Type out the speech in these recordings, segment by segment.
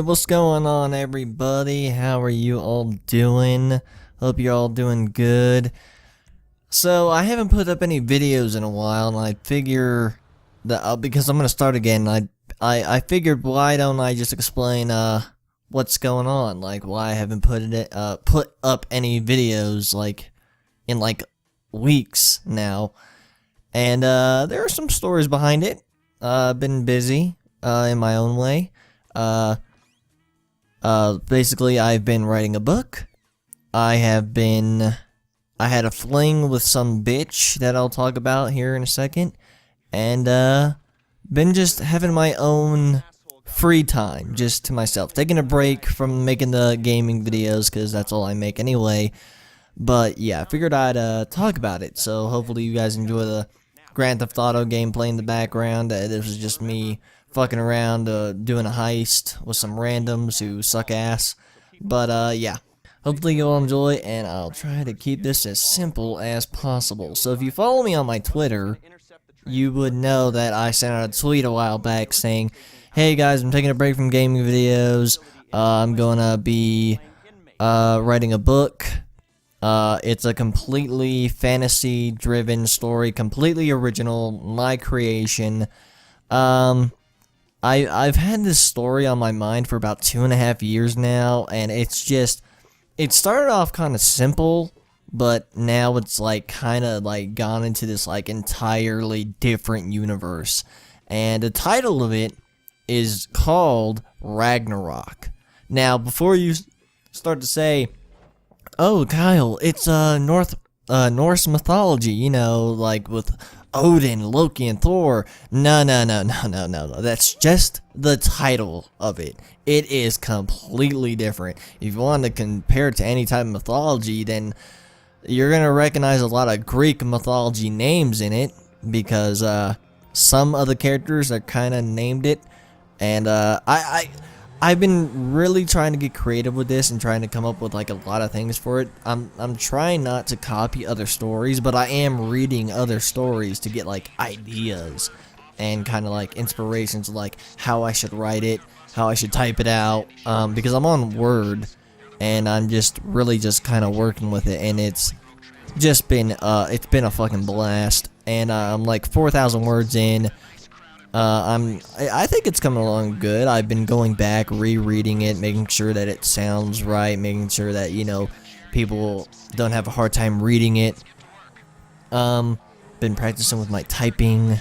what's going on, everybody? How are you all doing? Hope you're all doing good. So, I haven't put up any videos in a while, and I figure that because I'm gonna start again, I figured, why don't I just explain what's going on? Like, why I haven't put up any videos in weeks now. And there are some stories behind it. I've been busy in my own way. Basically, I've been writing a book. I had a fling with some bitch that I'll talk about here in a second. And, been just having my own free time, just to myself. Taking a break from making the gaming videos, because that's all I make anyway. But, yeah, I figured I'd, talk about it. So, hopefully you guys enjoy the Grand Theft Auto gameplay in the background. This was just me fucking around, doing a heist with some randoms who suck ass. But, yeah. Hopefully you'll enjoy, and I'll try to keep this as simple as possible. So if you follow me on my Twitter, you would know that I sent out a tweet a while back saying, hey guys, I'm taking a break from gaming videos. I'm gonna be writing a book. It's a completely fantasy-driven story, completely original, my creation. I've had this story on my mind for about 2.5 years now, and it started off kind of simple, but now it's kind of gone into this entirely different universe. And the title of it is called Ragnarok. Now, before you start to say, oh, Kyle, it's Norse mythology, you know, with Odin, Loki, and Thor. No. That's just the title of it. It is completely different. If you want to compare it to any type of mythology, then you're going to recognize a lot of Greek mythology names in it, because some of the characters are kind of named it. And I've been really trying to get creative with this and trying to come up with a lot of things for it. I'm trying not to copy other stories, but I am reading other stories to get ideas and kind of inspirations of how I should write it, how I should type it out, because I'm on Word and I'm just really kind of working with it, and it's been a fucking blast. And I'm 4,000 words in. I think it's coming along good. I've been going back, rereading it, making sure that it sounds right, making sure that, people don't have a hard time reading it. Been practicing with my typing,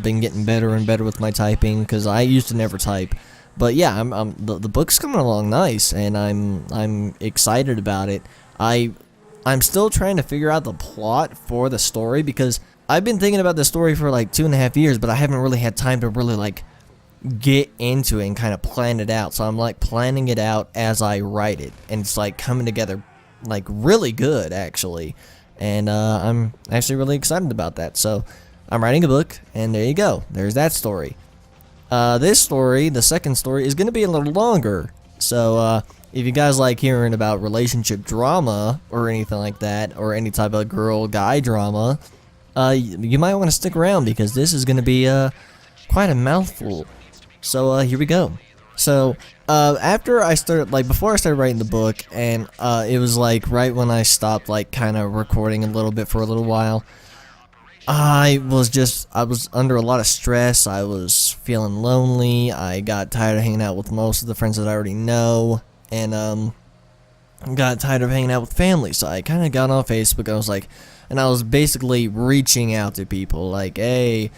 been getting better and better with my typing, because I used to never type. But yeah, the book's coming along nice, and I'm excited about it. I'm still trying to figure out the plot for the story, because I've been thinking about the story for 2.5 years, but I haven't really had time to really get into it and kind of plan it out. So I'm planning it out as I write it, and it's coming together really good, actually. And I'm actually really excited about that. So I'm writing a book, and there you go. There's that story. This story, the second story, is going to be a little longer. So if you guys like hearing about relationship drama or anything like that, or any type of girl-guy drama, you might want to stick around, because this is going to be quite a mouthful. So here we go. So after I started, before I started writing the book, and it was right when I stopped kind of recording a little bit for a little while, I was under a lot of stress. I was feeling lonely. I got tired of hanging out with most of the friends that I already know, and got tired of hanging out with family. So I kind of got on Facebook. I was basically reaching out to people, hey,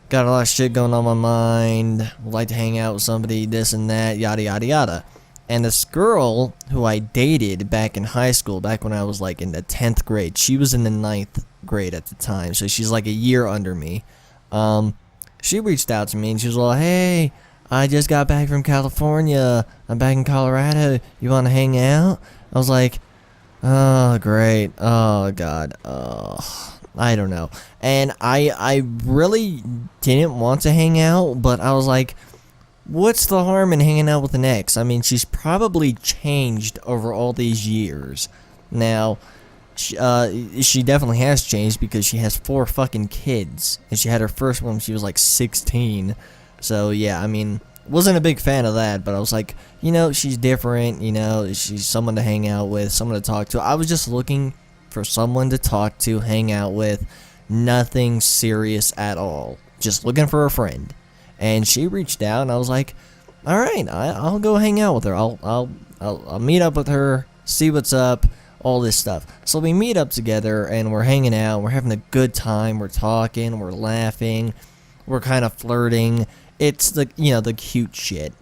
got a lot of shit going on my mind, would like to hang out with somebody, this and that, yada yada yada. And this girl who I dated back in high school, back when I was in the 10th grade, she was in the 9th grade at the time, so she's a year under me. She reached out to me, and she was hey, I just got back from California, I'm back in Colorado, you want to hang out? I was oh, great. Oh, God. Oh, I don't know. And I really didn't want to hang out, but I was what's the harm in hanging out with an ex? I mean, she's probably changed over all these years. Now, she definitely has changed, because she has 4 fucking kids, and she had her first one when she was 16. So, yeah, I mean, wasn't a big fan of that, but I was like, you know, she's different, you know, she's someone to hang out with, someone to talk to. I was just looking for someone to talk to, hang out with, nothing serious at all. Just looking for a friend. And she reached out, and I was like, all right, I'll go hang out with her. I'll meet up with her, see what's up, all this stuff. So we meet up together, and we're hanging out, we're having a good time, we're talking, we're laughing, we're kind of flirting. It's the, you know, the cute shit.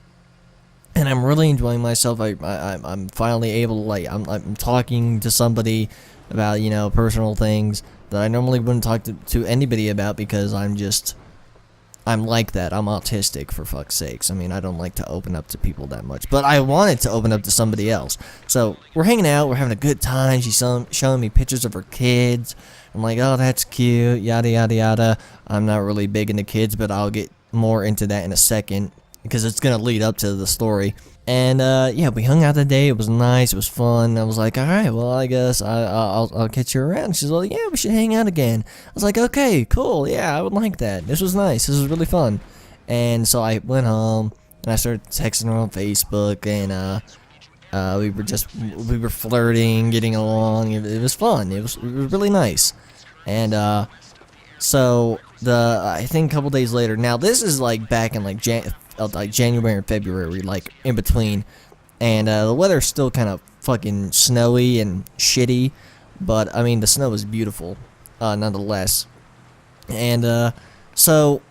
And I'm really enjoying myself. I'm finally able to, like, I'm talking to somebody about, you know, personal things that I normally wouldn't talk to anybody about, because I'm like that. I'm autistic, for fuck's sakes. I mean, I don't like to open up to people that much. But I wanted to open up to somebody else. So, we're hanging out. We're having a good time. She's showing me pictures of her kids. I'm like, oh, that's cute. Yada, yada, yada. I'm not really big into kids, but I'll get more into that in a second, because it's going to lead up to the story. And, yeah, we hung out that day. It was nice. It was fun. I was like, all right, well, I guess I'll catch you around. She's like, yeah, we should hang out again. I was like, okay, cool. Yeah, I would like that. This was nice. This was really fun. And so I went home, and I started texting her on Facebook, and, we were flirting, getting along. It was fun. It was really nice. And, so I think a couple days later, now this is like back in like January and February, like in between, and the weather's still kind of fucking snowy and shitty, but I mean the snow is beautiful, nonetheless. And so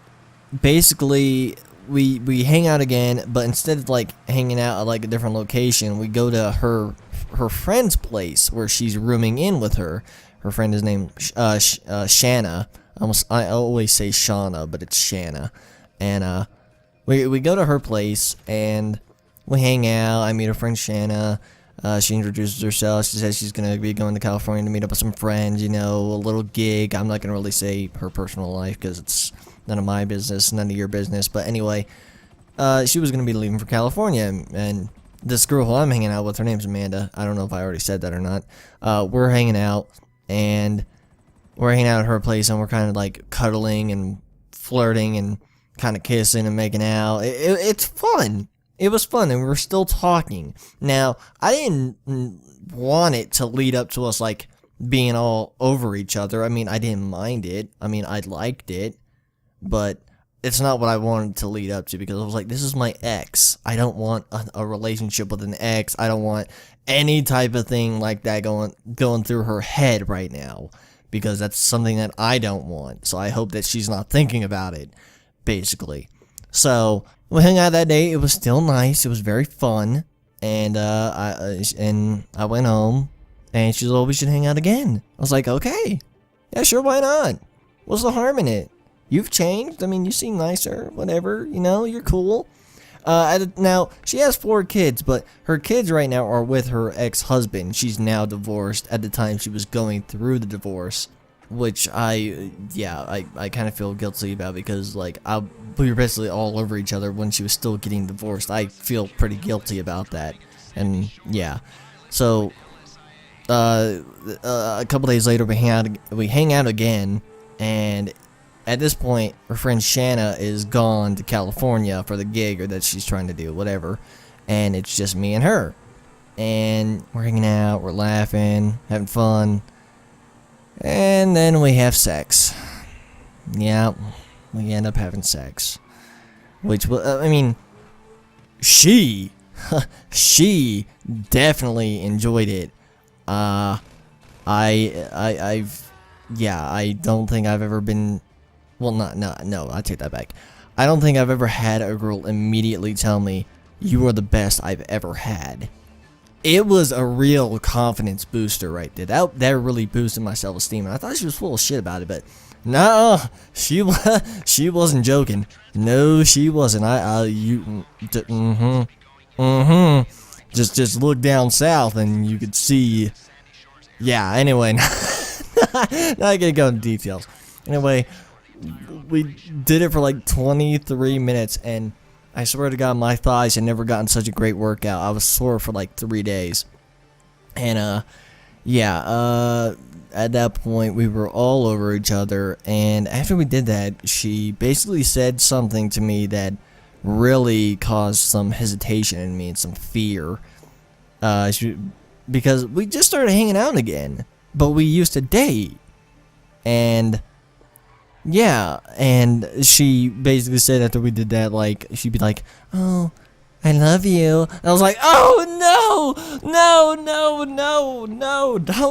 basically we hang out again, but instead of like hanging out at like a different location, we go to her friend's place where she's rooming in with her. Her friend is named Shanna. I always say Shauna, but it's Shanna. And we go to her place, and we hang out. I meet her friend Shanna. She introduces herself. She says she's going to be going to California to meet up with some friends, you know, a little gig. I'm not going to really say her personal life, because it's none of my business, none of your business. But anyway, she was going to be leaving for California, and this girl who I'm hanging out with, her name's Amanda. I don't know if I already said that or not. We're hanging out, and we're hanging out at her place, and we're kind of like cuddling and flirting and kind of kissing and making out. It's fun. It was fun, and we were still talking. Now, I didn't want it to lead up to us like being all over each other. I mean, I didn't mind it. I mean, I liked it, but it's not what I wanted to lead up to, because I was like, this is my ex. I don't want a relationship with an ex. I don't want any type of thing like that going through her head right now, because that's something that I don't want. So I hope that she's not thinking about it, basically. So we hung out that day. It was still nice. It was very fun. And I went home, and she's like, oh, we should hang out again. I was like, okay. Yeah, sure, why not? What's the harm in it? You've changed. I mean, you seem nicer, whatever. You know, you're cool. Now, she has 4 kids, but her kids right now are with her ex-husband. She's now divorced. At the time, she was going through the divorce, which I kind of feel guilty about, because, like, we were basically all over each other when she was still getting divorced. I feel pretty guilty about that, and, yeah. So, a couple days later, we hang out again, and at this point, her friend Shanna is gone to California for the gig, or that she's trying to do, whatever. And it's just me and her. And we're hanging out, we're laughing, having fun. And then we have sex. Yeah, we end up having sex. Which, I mean, she definitely enjoyed it. I don't think I've ever been... Well, no, I take that back. I don't think I've ever had a girl immediately tell me, you are the best I've ever had. It was a real confidence booster right there. That really boosted my self-esteem. And I thought she was full of shit about it, but no, she wasn't joking. No, she wasn't. Just look down south and you could see. Yeah, anyway, not gonna go into details. Anyway, we did it for like 23 minutes, and I swear to God, my thighs had never gotten such a great workout. I was sore for like 3 days. And, at that point, we were all over each other, and after we did that, she basically said something to me that really caused some hesitation in me and some fear. Because we just started hanging out again, but we used to date. And yeah, and she basically said after we did that, like, she'd be like, "Oh, I love you." And I was like, "Oh no,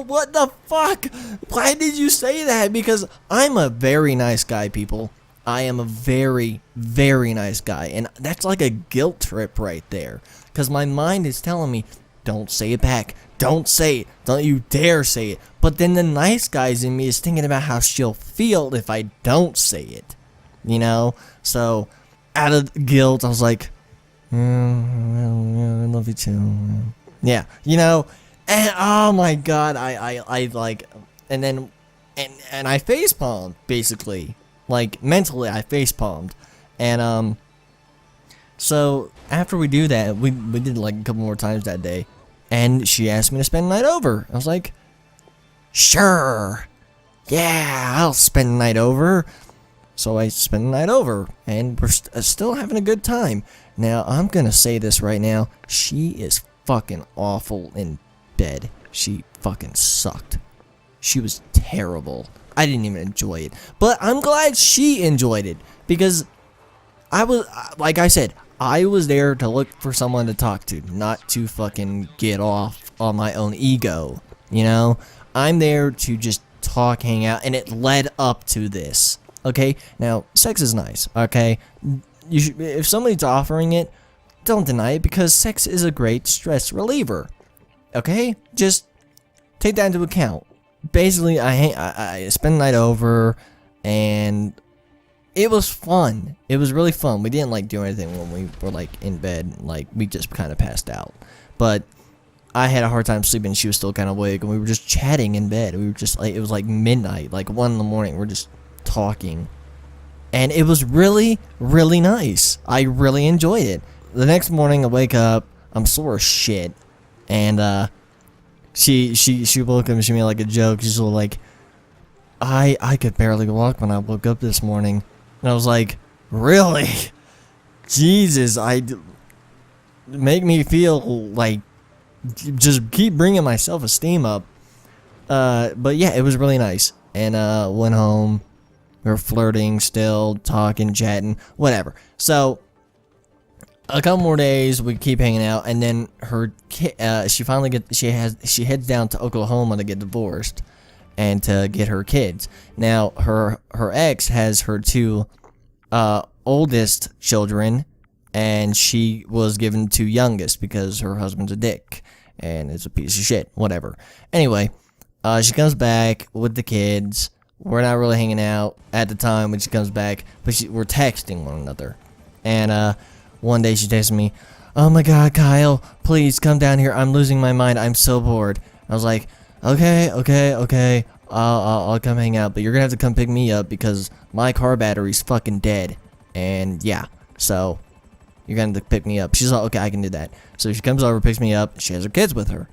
what the fuck? Why did you say that?" Because I'm a very nice guy, people. I am a very, very nice guy, and that's like a guilt trip right there. Because my mind is telling me, don't say it back. Don't say it. Don't you dare say it. But then the nice guys in me is thinking about how she'll feel if I don't say it. You know? So, out of guilt, I was like, I love you too. Yeah, you know? And, oh my god, I like, and then, and I facepalmed, basically. Like, mentally, I facepalmed. And, so, after we do that, we did like a couple more times that day. And she asked me to spend the night over. I was like, sure. Yeah, I'll spend the night over. So I spent the night over. And we're still having a good time. Now, I'm going to say this right now. She is fucking awful in bed. She fucking sucked. She was terrible. I didn't even enjoy it. But I'm glad she enjoyed it. Because I was, like I said, I was there to look for someone to talk to, not to fucking get off on my own ego, you know? I'm there to just talk, hang out, and it led up to this, okay? Now, sex is nice, okay? You should, if somebody's offering it, don't deny it, because sex is a great stress reliever, okay? Just take that into account. Basically, I spent the night over, and it was fun. It was really fun. We didn't like do anything when we were like in bed. Like, we just kind of passed out. But I had a hard time sleeping. She was still kind of awake, and we were just chatting in bed. We were just like, it was like midnight, like 1 in the morning. We're just talking, and it was really, really nice. I really enjoyed it. The next morning, I wake up. I'm sore as shit, and she woke up and she made like a joke. She's like, I could barely walk when I woke up this morning. And I was like, really? Jesus, make me feel like, just keep bringing my self-esteem up. But yeah, it was really nice. And went home. We were flirting still, talking, chatting, whatever. So a couple more days, we keep hanging out, and then her she heads down to Oklahoma to get divorced and to get her kids. Now, her ex has her 2 oldest children, and she was given 2 youngest because her husband's a dick and is a piece of shit, whatever. Anyway, she comes back with the kids. We're not really hanging out at the time when she comes back, but we're texting one another. And one day she texted me, "Oh my god, Kyle, please come down here. I'm losing my mind. I'm so bored." I was like, Okay. I'll come hang out, but you're gonna have to come pick me up because my car battery's fucking dead. And yeah, so you're gonna have to pick me up. She's like, okay, I can do that. So she comes over, picks me up. She has her kids with her.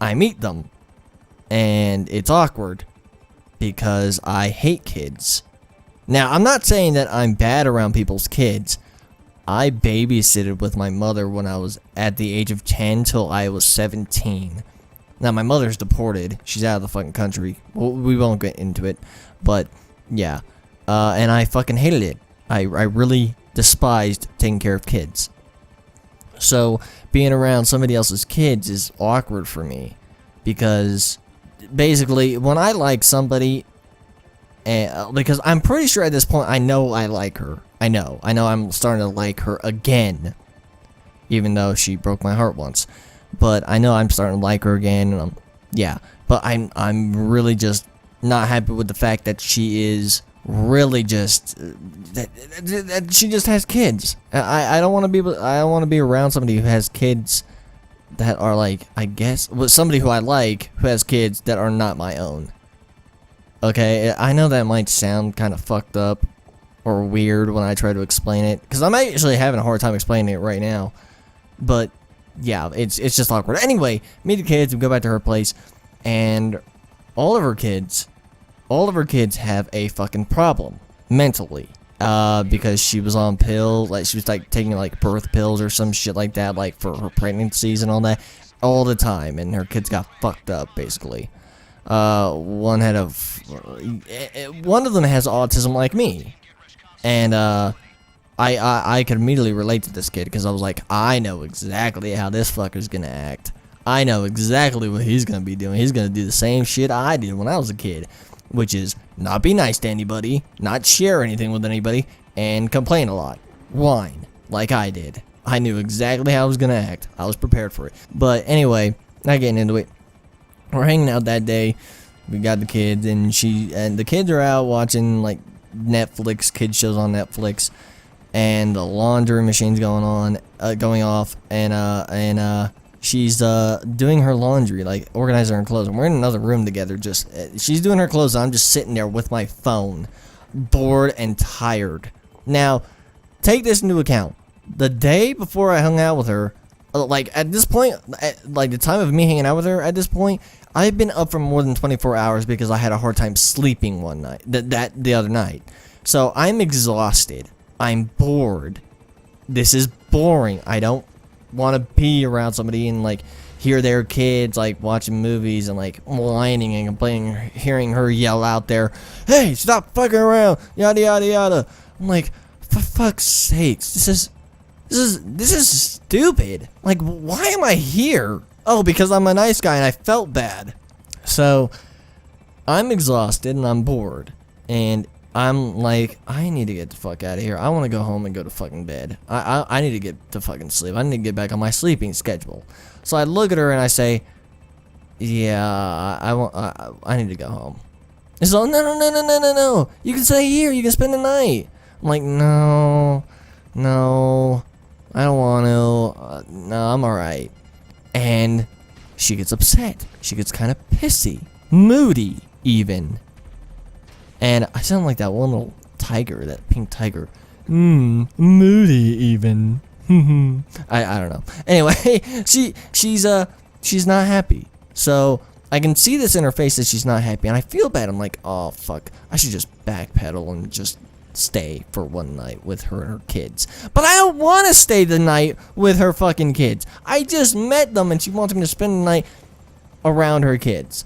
I meet them, and it's awkward because I hate kids. Now, I'm not saying that I'm bad around people's kids. I babysitted with my mother when I was at the age of 10 till I was 17. Now, my mother's deported. She's out of the fucking country. Well, we won't get into it. But, yeah. And I fucking hated it. I really despised taking care of kids. So, being around somebody else's kids is awkward for me. Because, basically, when I like somebody... because I'm pretty sure at this point I know I like her. I know I'm starting to like her again. Even though she broke my heart once. But I know I'm starting to like her again, and yeah. But I'm really just not happy with the fact that she is really just that she just has kids. I don't want to be around somebody who has kids that are like, I guess, well, somebody who I like who has kids that are not my own. Okay, I know that might sound kind of fucked up or weird when I try to explain it, because I'm actually having a hard time explaining it right now. But yeah, it's just awkward. Anyway, meet the kids, we go back to her place, and all of her kids have a fucking problem mentally. because she was on pills, like she was like taking like birth pills or some shit like that, like for her pregnancies and all that, all the time, and her kids got fucked up basically. One of them has autism like me, and I could immediately relate to this kid because I was like, I know exactly how this fucker's gonna act. I know exactly what he's gonna be doing. He's gonna do the same shit I did when I was a kid, which is not be nice to anybody, not share anything with anybody, and complain a lot. Whine, like I did. I knew exactly how I was gonna act. I was prepared for it. But anyway, not getting into it. We're hanging out that day. We got the kids, and the kids are out watching like Netflix, kid shows on Netflix, and the laundry machine's going off, and she's doing her laundry, like organizing her clothes, and we're in another room together. She's doing her clothes, and I'm just sitting there with my phone, bored and tired. Now, take this into account. The day before I hung out with her, like at this point, like the time of me hanging out with her at this point, I've been up for more than 24 hours because I had a hard time sleeping one night, the other night. So I'm exhausted. I'm bored. This is boring. I don't want to be around somebody and like hear their kids like watching movies and like whining and complaining, hearing her yell out there, "Hey, stop fucking around, yada yada yada." I'm like, for fuck's sakes, this is stupid. Like, why am I here? Oh, because I'm a nice guy and I felt bad. So I'm exhausted and I'm bored, and I'm like, I need to get the fuck out of here. I want to go home and go to fucking bed. I need to get to fucking sleep. I need to get back on my sleeping schedule. So I look at her and I say, yeah, I need to go home. It's all, no. You can stay here. You can spend the night. I'm like, no, I don't want to. No, I'm alright. And she gets upset. She gets kind of pissy, moody even. And I sound like that one little tiger, that pink tiger. Moody even. I don't know. Anyway, she's not happy. So I can see this in her face that she's not happy, and I feel bad. I'm like, oh fuck, I should just backpedal and just stay for one night with her and her kids. But I don't want to stay the night with her fucking kids. I just met them, and she wants me to spend the night around her kids.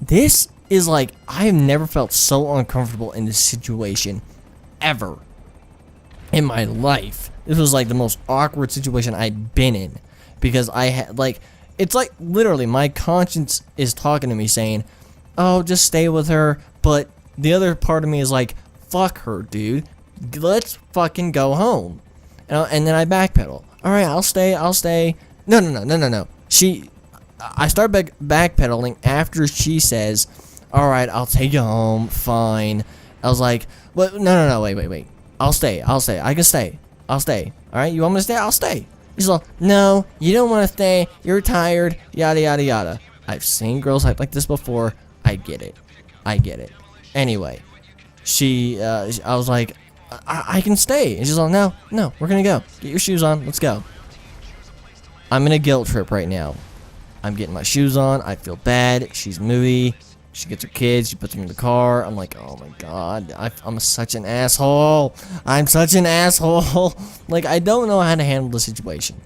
This is like, I have never felt so uncomfortable in this situation ever in my life. This was like the most awkward situation I've been in, because I had like, it's like literally my conscience is talking to me saying, oh, just stay with her, but the other part of me is like, fuck her, dude, let's fucking go home. And then I backpedal. All right, I'll stay. No. I start backpedaling after she says, all right, I'll take you home, fine. I was like, what? No, wait. I'll stay. I can stay. I'll stay. All right, you want me to stay? I'll stay. He's like, no, you don't want to stay. You're tired. Yada yada yada. I've seen girls act like this before. I get it. Anyway, I was like, I can stay. And she's like, no, we're gonna go. Get your shoes on. Let's go. I'm in a guilt trip right now. I'm getting my shoes on. I feel bad. She's moody. She gets her kids. She puts them in the car. I'm like, oh my god. I'm such an asshole. I'm such an asshole. Like, I don't know how to handle the situation.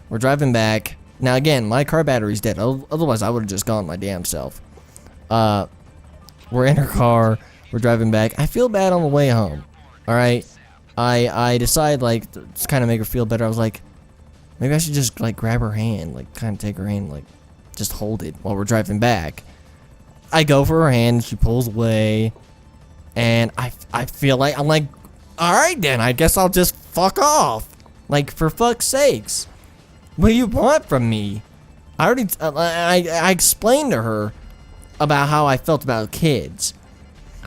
We're driving back. Now, again, my car battery's dead. Otherwise, I would have just gone my damn self. We're in her car. We're driving back. I feel bad on the way home. Alright? I decide, like, to kind of make her feel better. I was like, maybe I should just, like, grab her hand. Like, kind of take her hand, like, just hold it while we're driving back. I go for her hand. She pulls away. And I feel like, I'm like, alright then. I guess I'll just fuck off. Like, for fuck's sakes. What do you want from me? I already, I explained to her about how I felt about kids.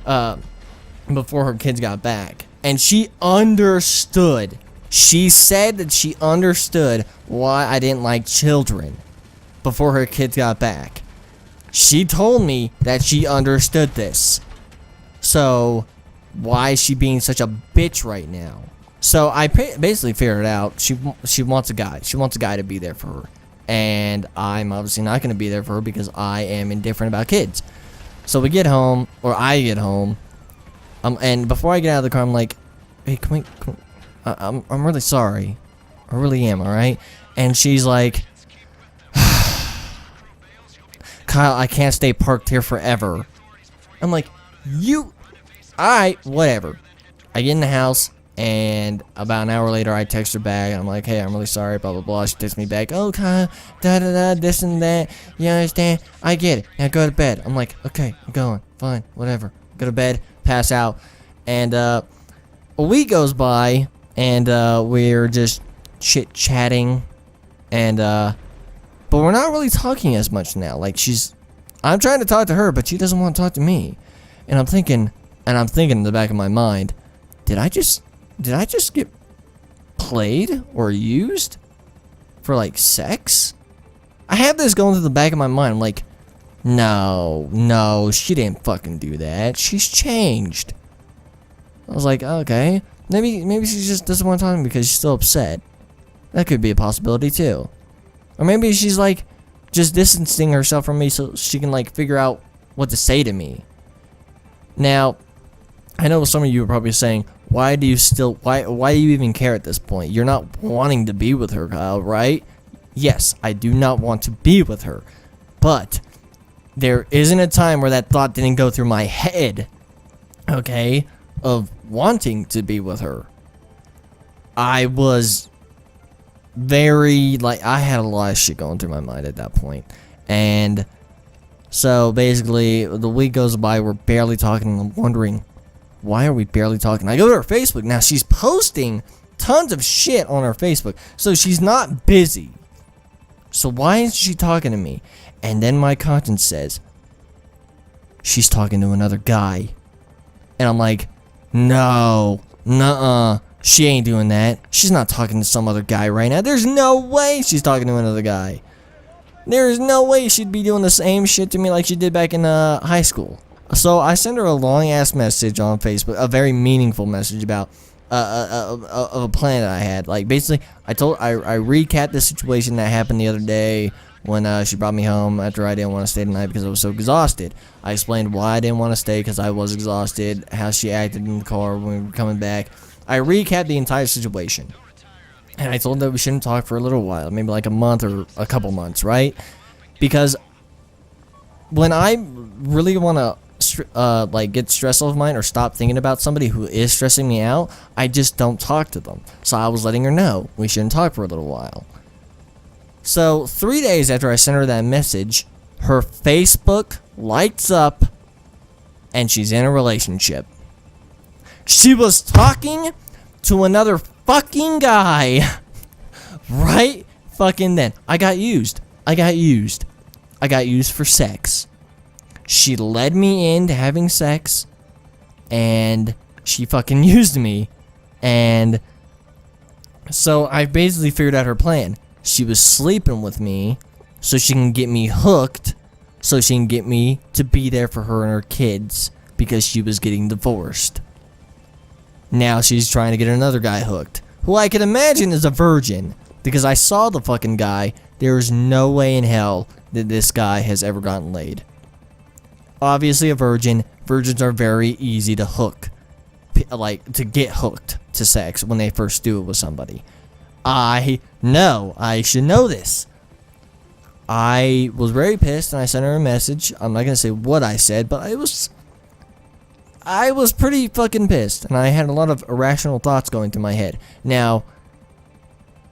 Before her kids got back. And she understood. She said that she understood why I didn't like children before her kids got back. She told me that she understood this. So, why is she being such a bitch right now? So, I basically figured it out. She wants a guy. She wants a guy to be there for her. And I'm obviously not going to be there for her because I am indifferent about kids. So we get home, or I get home, and before I get out of the car, I'm like, hey, can we I'm really sorry. I really am, alright? And she's like, Kyle, I can't stay parked here forever. I'm like, alright, whatever. I get in the house, and about an hour later, I text her back. I'm like, hey, I'm really sorry, blah, blah, blah. She texts me back, oh, Kyle, da-da-da, this and that. You understand? I get it. Now go to bed. I'm like, okay, I'm going. Fine, whatever. Go to bed, pass out. And, a week goes by, and, we're just chit-chatting. And, but we're not really talking as much now. Like, I'm trying to talk to her, but she doesn't want to talk to me. And I'm thinking in the back of my mind, did I just get played or used for, like, sex? I have this going through the back of my mind. I'm like, no, she didn't fucking do that. She's changed. I was like, okay, maybe she just doesn't want to talk to me because she's still upset. That could be a possibility too. Or maybe she's like just distancing herself from me so she can like figure out what to say to me. Now, I know some of you are probably saying, why do you even care at this point? You're not wanting to be with her, Kyle, right? Yes, I do not want to be with her. But there isn't a time where that thought didn't go through my head, okay, of wanting to be with her. I was very, like, I had a lot of shit going through my mind at that point. And so basically, the week goes by, we're barely talking, and I'm wondering, why are we barely talking? I go to her Facebook. Now, she's posting tons of shit on her Facebook, so she's not busy. So why isn't she talking to me? And then my conscience says, she's talking to another guy. And I'm like, no, nuh-uh, she ain't doing that. She's not talking to some other guy right now. There's no way she's talking to another guy. There is no way she'd be doing the same shit to me like she did back in high school. So I sent her a long-ass message on Facebook, a very meaningful message about a plan that I had. Like, basically, I recapped the situation that happened the other day when she brought me home after I didn't want to stay tonight because I was so exhausted. I explained why I didn't want to stay because I was exhausted, how she acted in the car when we were coming back. I recapped the entire situation. And I told her that we shouldn't talk for a little while, maybe like a month or a couple months, right? Because when I really want to like get stress off mine or stop thinking about somebody who is stressing me out, I just don't talk to them. So I was letting her know we shouldn't talk for a little while. So 3 days after I sent her that message, her Facebook lights up and she's in a relationship. She was talking to another fucking guy right fucking then. I got used for sex. She led me into having sex, and she fucking used me. And so I basically figured out her plan. She was sleeping with me so she can get me hooked, so she can get me to be there for her and her kids because she was getting divorced. Now she's trying to get another guy hooked, who I can imagine is a virgin, because I saw the fucking guy. There is no way in hell that this guy has ever gotten laid. Obviously a virgin. Virgins are very easy to hook, like, to get hooked to sex when they first do it with somebody. I know. I should know this. I was very pissed, and I sent her a message. I'm not gonna say what I said, but I was pretty fucking pissed, and I had a lot of irrational thoughts going through my head. Now,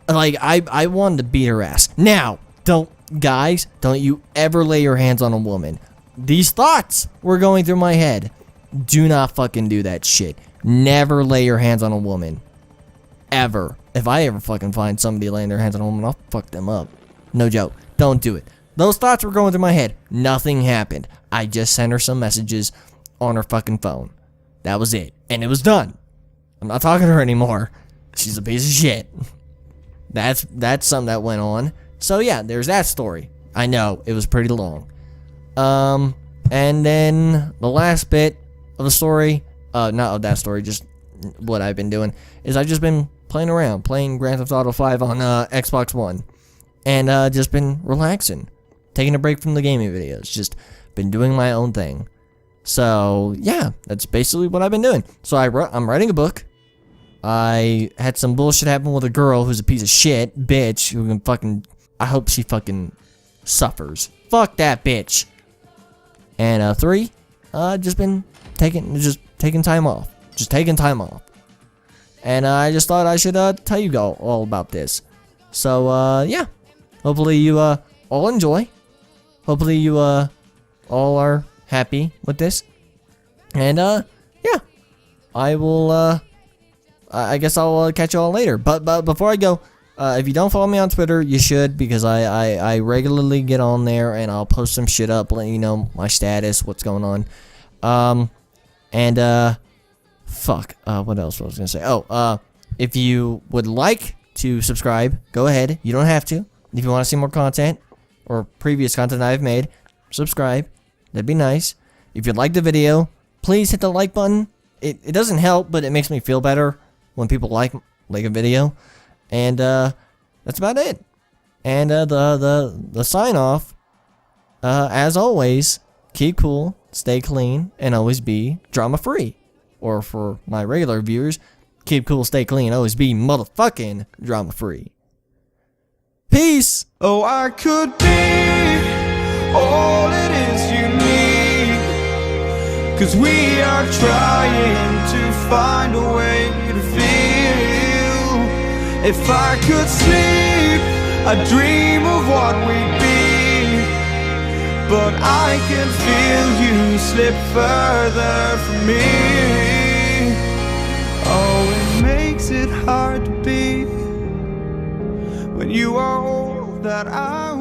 like, I wanted to beat her ass. Now, don't you ever lay your hands on a woman. These thoughts were going through my head. Do not fucking do that shit. Never lay your hands on a woman. Ever. If I ever fucking find somebody laying their hands on a woman, I'll fuck them up. No joke. Don't do it. Those thoughts were going through my head. Nothing happened. I just sent her some messages on her fucking phone. That was it. And it was done. I'm not talking to her anymore. She's a piece of shit. That's something that went on. So yeah, there's that story. I know, it was pretty long. And then the last bit of the story, not of that story, just what I've been doing, is I've just been playing around, playing Grand Theft Auto 5 on Xbox One. And just been relaxing. Taking a break from the gaming videos. Just been doing my own thing. So, yeah, that's basically what I've been doing. So I'm writing a book. I had some bullshit happen with a girl who's a piece of shit, bitch, who can fucking, I hope she fucking suffers. Fuck that bitch. And 3, just been taking time off. Just taking time off. And I just thought I should tell you all about this. So yeah, hopefully you all enjoy. Hopefully you all are happy with this. And yeah, I will I guess I'll catch you all later. But before I go, if you don't follow me on Twitter, you should, because I regularly get on there and I'll post some shit up, letting you know my status, what's going on. Fuck, what else was I gonna say? Oh, if you would like to subscribe, go ahead. You don't have to. If you want to see more content or previous content I've made, subscribe. That'd be nice. If you like the video, please hit the like button. It doesn't help, but it makes me feel better when people like a video. And that's about it. And the sign off, as always, keep cool, stay clean, and always be drama free. Or for my regular viewers, keep cool, stay clean, always be motherfucking drama free. Peace! Oh, I could be all it is you need, 'cause we are trying to find a way to feel. If I could sleep, I'd dream of what we'd be, but I can feel you slip further from me. Oh, it makes it hard to be when you are all that I